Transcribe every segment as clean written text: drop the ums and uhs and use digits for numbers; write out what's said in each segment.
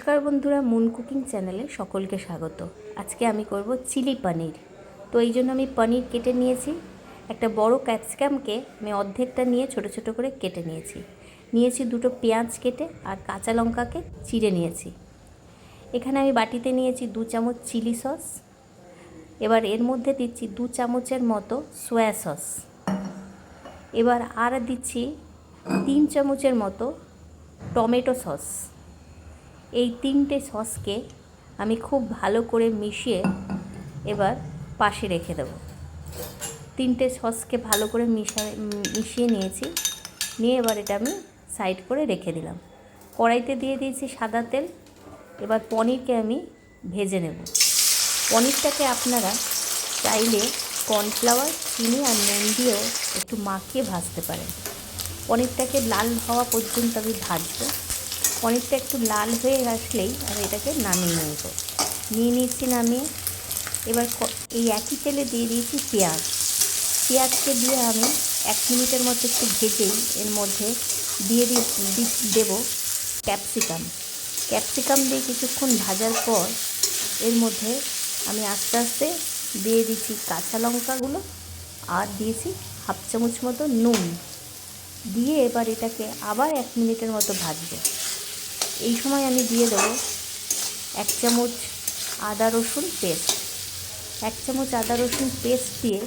নমস্কার বন্ধুরা, moon cooking চ্যানেলে সকলকে স্বাগত। আজকে আমি করব চিলি পনির। তো এই জন্য আমি পনির কেটে নিয়েছি। একটা বড় ক্যাপসিকামকে আমি অর্ধেকটা নিয়ে ছোট ছোট করে কেটে নিয়েছি দুটো পেঁয়াজ কেটে, আর কাঁচা লঙ্কাকে চিড়ে নিয়েছি। এখানে আমি বাটিতে নিয়েছি 2 চামচ চিলি সস। এবার এর মধ্যে দিচ্ছি 2 চামচের মতো সয়া সস। এবার আর দিচ্ছি 3 চামচের মতো টমেটো সস। এই 3টে সসকে আমি খুব ভালো করে মিশিয়ে এবার পাশে রেখে দেব। 3টে সসকে ভালো করে মিশিয়ে নিয়েছি। এবার এটা আমি সাইড করে রেখে দিলাম। কড়াইতে দিয়ে দিয়েছি সাদা তেল। এবার পনিরকে আমি ভেজে নেব। পনিরটাকে আপনারা চাইলে কর্নফ্লাওয়ার, চিনি আর নুন দিয়েও একটু মাখিয়ে ভাজতে পারেন। পনিরটাকে লাল হওয়া পর্যন্ত আমি ভাজবো। পনিরটা একটু লাল হয়ে আসলেই আমি এটাকে নামিয়ে নিয়েছি। নামিয়ে এবার এই একই তেলে দিয়ে দিয়েছি পেঁয়াজকে দিয়ে আমি 1 মিনিটের মতো একটু ভেজেই এর মধ্যে দিয়ে দেব ক্যাপসিকাম দিয়ে কিছুক্ষণ ভাজার পর এর মধ্যে আমি আস্তে আস্তে দিয়ে দিচ্ছি কাঁচা লঙ্কাগুলো, আর দিয়েছি 1/2 চামচ মতো নুন দিয়ে এবার এটাকে আবার 1 মিনিটের মতো ভাজবো। এই সময় আমি দিয়ে দেবো 1 চামচ আদা রসুন পেস্ট। 1 চামচ আদা রসুন পেস্ট দিয়ে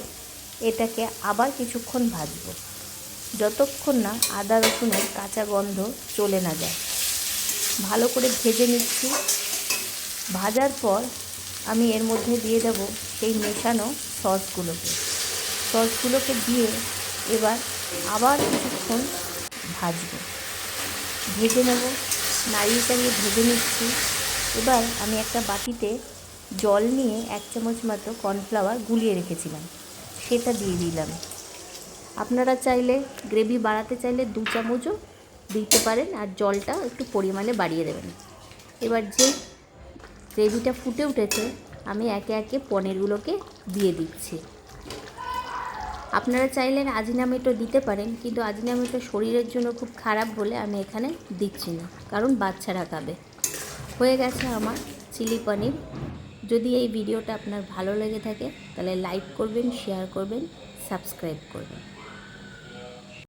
এটাকে আবার কিছুক্ষণ ভাজবো, যতক্ষণ না আদা রসুনের কাঁচা গন্ধ চলে না যায়। ভালো করে ভেজে নিচ্ছি। ভাজার পর আমি এর মধ্যে দিয়ে দেবো সেই মেশানো সসগুলোকে দিয়ে এবার আবার কিছুক্ষণ ভেজে নেব। নাড়িয়ে চাড়িয়ে ভেজে নিচ্ছি। এবার আমি একটা বাটিতে জল নিয়ে 1 চামচ মতো কর্নফ্লাওয়ার গুলিয়ে রেখেছিলাম, সেটা দিয়ে দিলাম। আপনারা চাইলে গ্রেভি বাড়াতে চাইলে 2 চামচও দিতে পারেন, আর জলটা একটু পরিমাণে বাড়িয়ে দেবেন। এবার যে গ্রেভিটা ফুটে উঠেছে আমি একে একে পনিরগুলোকে দিয়ে দিচ্ছি। আপনারা চাইলে আজিনামেটো দিতে পারেন, কিন্তু আজিনামেটো শরীরের জন্য খুব খারাপ বলে আমি এখানে দিচ্ছি না, কারণ বাচ্চারা খাবে। হয়ে গেছে আমার চিলি পনির। যদি এই ভিডিওটা আপনার ভালো লেগে থাকে তাহলে লাইক করবেন, শেয়ার করবেন, সাবস্ক্রাইব করবেন।